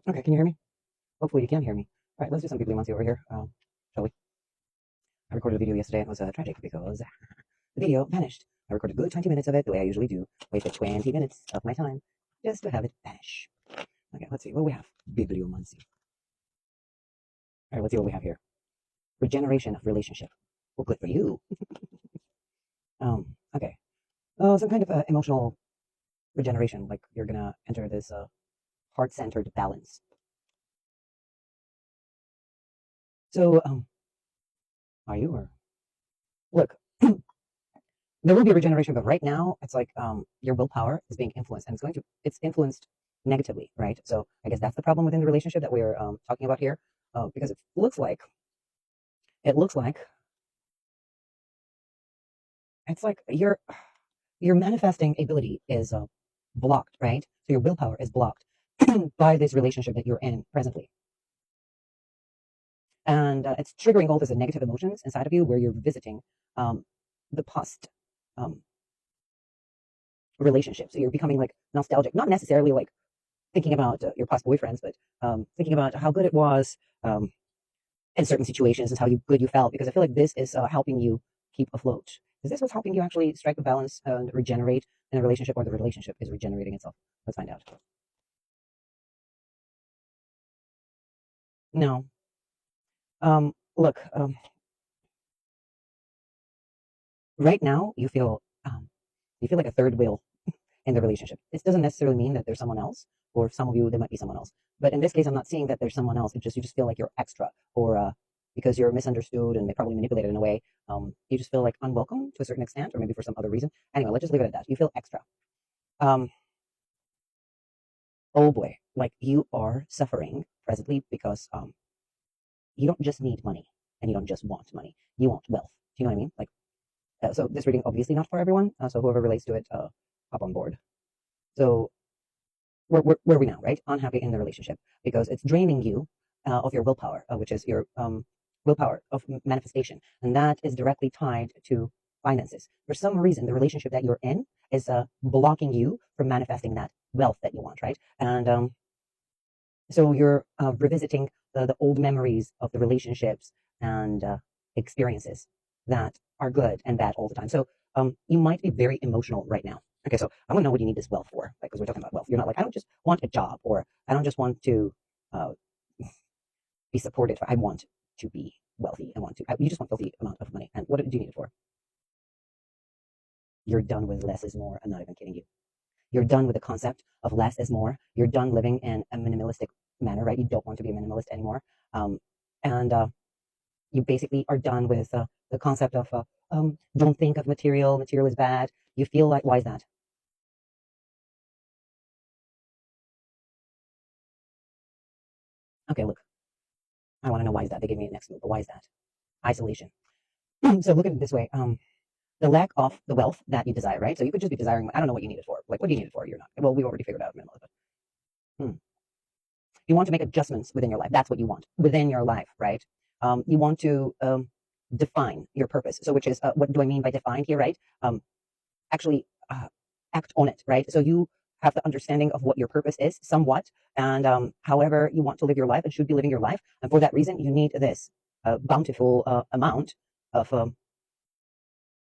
Okay, can you hear me? Hopefully you can hear me. All right, let's do some people over here, shall we? I recorded a video yesterday and it was tragic because the video vanished. I recorded a good 20 minutes of it the way I usually do. Wasted 20 minutes of my time just to have it vanish. Okay, let's see what we have. Bibliomancy. All right, let's see what we have here. Regeneration of relationship. Well, good for you. Okay. Oh, some kind of emotional regeneration. Like you're gonna enter this heart-centered balance. So, are you or look? There will be regeneration, but right now it's like your willpower is being influenced, and it's influenced negatively, right? So I guess that's the problem within the relationship that we're talking about here, because it looks like it's like your manifesting ability is blocked, right? So your willpower is blocked by this relationship that you're in presently, and it's triggering all these negative emotions inside of you where you're visiting um, the past um, relationship. So you're becoming like nostalgic, not necessarily like thinking about your past boyfriends, but thinking about how good it was um, in certain situations and how good you felt. Because I feel like this is helping you keep afloat. Is this what's helping you actually strike a balance and regenerate in a relationship, or the relationship is regenerating itself? Let's find out. No. Look, right now you feel like a third wheel in the relationship. This doesn't necessarily mean that there's someone else, or some of you there might be someone else. But in this case, I'm not seeing that there's someone else. It's just you just feel like you're extra, or because you're misunderstood and they probably manipulated in a way. You just feel like unwelcome to a certain extent, or maybe for some other reason. Anyway, let's just leave it at that. You feel extra. Um, oh boy, like you are suffering presently because you don't just need money and you don't just want money. You want wealth. Do you know what I mean? Like, so this reading obviously not for everyone. So whoever relates to it, hop on board. So where are we now, right? Unhappy in the relationship because it's draining you of your willpower, which is your willpower of manifestation. And that is directly tied to finances. For some reason, the relationship that you're in is blocking you from manifesting that wealth that you want, right? And so you're revisiting the old memories of the relationships and experiences that are good and bad all the time. So you might be very emotional right now. Okay, so I want to know what you need this wealth for, like, because we're talking about wealth. You're not like, I don't just want a job, or I don't just want to uh, be supported. I want to be wealthy. You just want a wealthy amount of money. And what do you need it for? You're done with less is more. I'm not even kidding you. You're done with the concept of less is more. You're done living in a minimalistic manner, right? You don't want to be a minimalist anymore. Um, and you basically are done with the concept of don't think of material. Material is bad. You feel like, why is that? Okay, look, I want to know why is that. They gave me a next move, but why is that? Isolation. So look at it this way. The lack of the wealth that you desire, right? So you could just be desiring, I don't know what you need it for. Like, what do you need it for? You're not, well, we already figured out minimalist, but hmm. You want to make adjustments within your life. That's what you want within your life, right? You want to define your purpose. So, which is what do I mean by defined here, right? Actually, act on it, right? So you have the understanding of what your purpose is, somewhat, and however you want to live your life and should be living your life. And for that reason, you need this bountiful amount of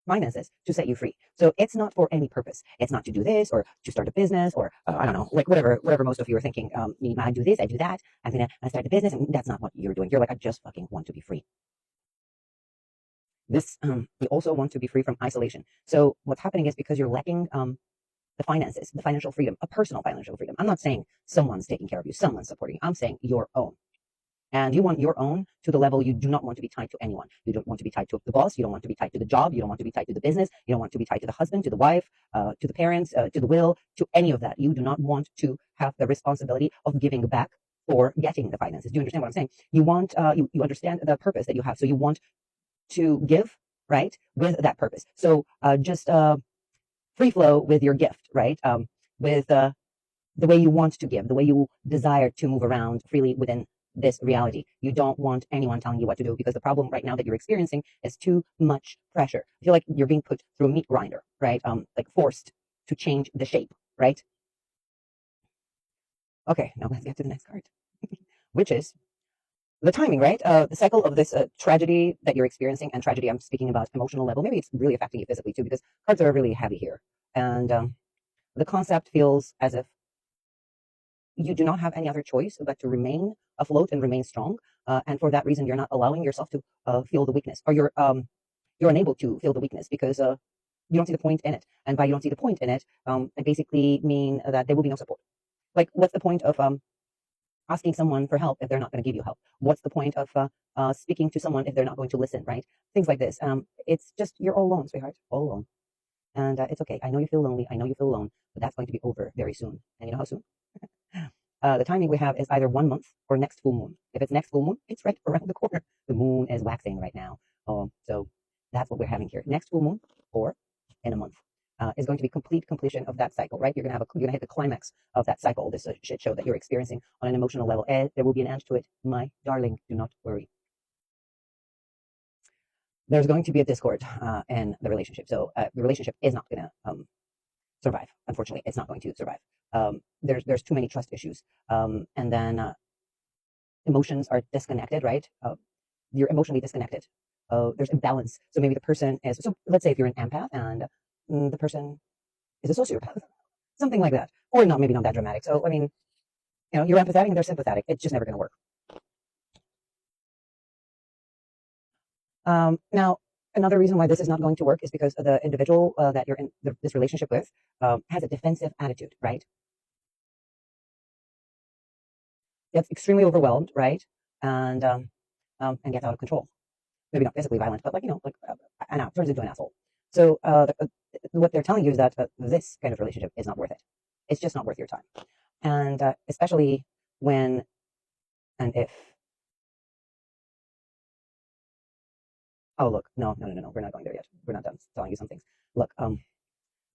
finances to set you free. So it's not for any purpose. It's not to do this or to start a business or I don't know, like whatever most of you are thinking. I do this, I do that. I'm gonna start a business, and that's not what you're doing. You're like, I just fucking want to be free. This you also want to be free from isolation. So what's happening is because you're lacking the finances, the financial freedom, a personal financial freedom. I'm not saying someone's taking care of you, someone's supporting you. I'm saying your own. And you want your own to the level you do not want to be tied to anyone. You don't want to be tied to the boss. You don't want to be tied to the job. You don't want to be tied to the business. You don't want to be tied to the husband, to the wife, to the parents, to the will, to any of that. You do not want to have the responsibility of giving back or getting the finances. Do you understand what I'm saying? You want, you understand the purpose that you have. So you want to give, right, with that purpose. So just free flow with your gift, right? With the way you want to give, the way you desire to move around freely within this reality. You don't want anyone telling you what to do, because the problem right now that you're experiencing is too much pressure. I feel like you're being put through a meat grinder, right? Like forced to change the shape, right? Okay, now let's get to the next card, which is the timing, right? The cycle of this tragedy that you're experiencing, and tragedy I'm speaking about emotional level. Maybe it's really affecting you physically too, because cards are really heavy here. And the concept feels as if you do not have any other choice but to remain afloat and remain strong. And for that reason, you're not allowing yourself to feel the weakness, or you're unable to feel the weakness because you don't see the point in it. And by you don't see the point in it, I basically mean that there will be no support. Like, what's the point of asking someone for help if they're not going to give you help? What's the point of speaking to someone if they're not going to listen, right? Things like this. It's just, you're all alone, sweetheart, all alone. And it's okay. I know you feel lonely. I know you feel alone, but that's going to be over very soon. And you know how soon? The timing we have is either 1 month or next full moon. If it's next full moon, it's right around the corner. The moon is waxing right now. So that's what we're having here. Next full moon or in a month is going to be completion of that cycle, right? You're gonna hit the climax of that cycle, this shit show that you're experiencing on an emotional level, and there will be an end to it, my darling. Do not worry. There's going to be a discord in the relationship, so the relationship is not gonna survive. Unfortunately, it's not going to survive. There's too many trust issues, and then emotions are disconnected, right? You're emotionally disconnected. There's imbalance. So maybe the person is, so let's say if you're an empath and the person is a sociopath, something like that, or not, maybe not that dramatic. So I mean, you're empathetic and they're sympathetic. It's just never going to work. Now, another reason why this is not going to work is because the individual that you're in this relationship with has a defensive attitude, right? Gets extremely overwhelmed, right? And gets out of control. Maybe not physically violent, but turns into an asshole. So what they're telling you is that this kind of relationship is not worth it. It's just not worth your time. And especially when and if. Oh, look, no, we're not going there yet. We're not done telling you some things. Look,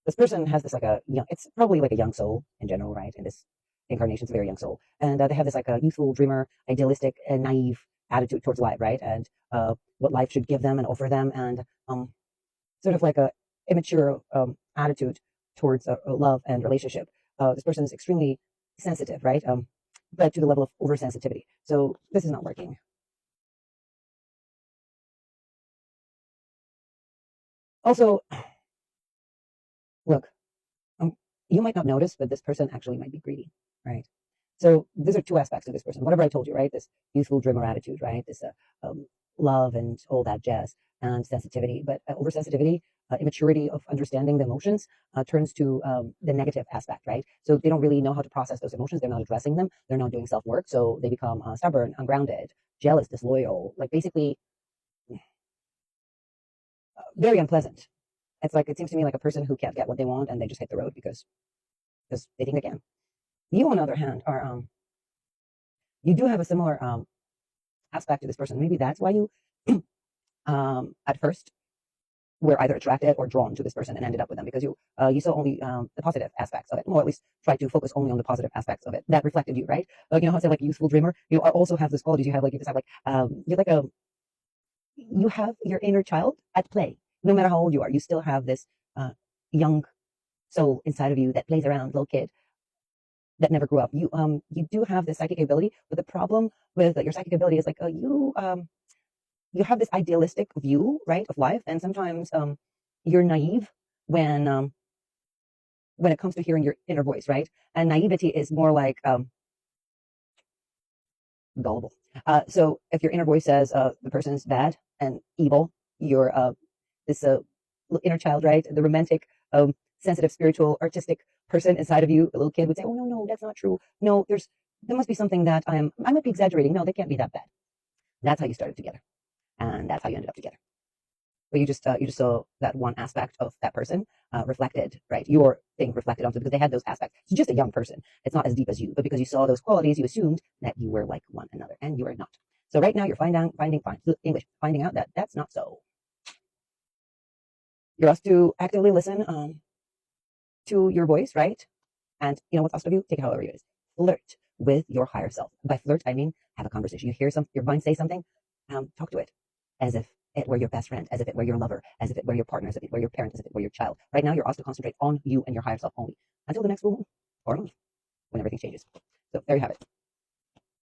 this person has this it's probably like a young soul in general, right? In this incarnation, it's a very young soul, and they have this like a youthful, dreamer, idealistic, and naive attitude towards life, right? And what life should give them and offer them, and sort of like a immature attitude towards love and relationship. This person is extremely sensitive, right? But to the level of oversensitivity. So this is not working. Also, look, you might not notice, but this person actually might be greedy, right? So these are two aspects of this person. Whatever I told you, right? This youthful dreamer attitude, right? This love and all that jazz and sensitivity, but oversensitivity, immaturity of understanding the emotions turns to the negative aspect, right? So they don't really know how to process those emotions. They're not addressing them. They're not doing self work. So they become stubborn, ungrounded, jealous, disloyal, like basically very unpleasant. It's like, it seems to me like a person who can't get what they want and they just hit the road because they think they can. You, on the other hand, are you do have a similar aspect to this person. Maybe that's why you at first were either attracted or drawn to this person and ended up with them, because you saw only the positive aspects of it, or at least tried to focus only on the positive aspects of it that reflected you, right? Like, how I say, like, youthful dreamer, you also have these qualities. You have like, you just have like you're like a you have your inner child at play. No matter how old you are, you still have this young soul inside of you that plays around, little kid that never grew up. You do have this psychic ability, but the problem with your psychic ability is like you have this idealistic view, right, of life, and sometimes you're naive when it comes to hearing your inner voice, right? And naivety is more like gullible. So if your inner voice says the person's bad and evil, you're this inner child, right? The romantic, sensitive, spiritual, artistic person inside of you, the little kid would say, "Oh, no, that's not true. No, there must be something that I might be exaggerating. No, they can't be that bad." That's how you started together, and that's how you ended up together. But you just saw that one aspect of that person reflected, right? Your thing reflected onto, because they had those aspects. It's just a young person. It's not as deep as you, but because you saw those qualities, you assumed that you were like one another, and you are not. So right now you're finding out that that's not so. You're asked to actively listen to your voice, right? And you know what's asked of you? Take it however it is. Flirt with your higher self. By flirt, I mean have a conversation. You hear your mind say something, talk to it as if it were your best friend, as if it were your lover, as if it were your partner, as if it were your parent, as if it were your child. Right now, you're asked to concentrate on you and your higher self only until the next full moon or month, when everything changes. So there you have it.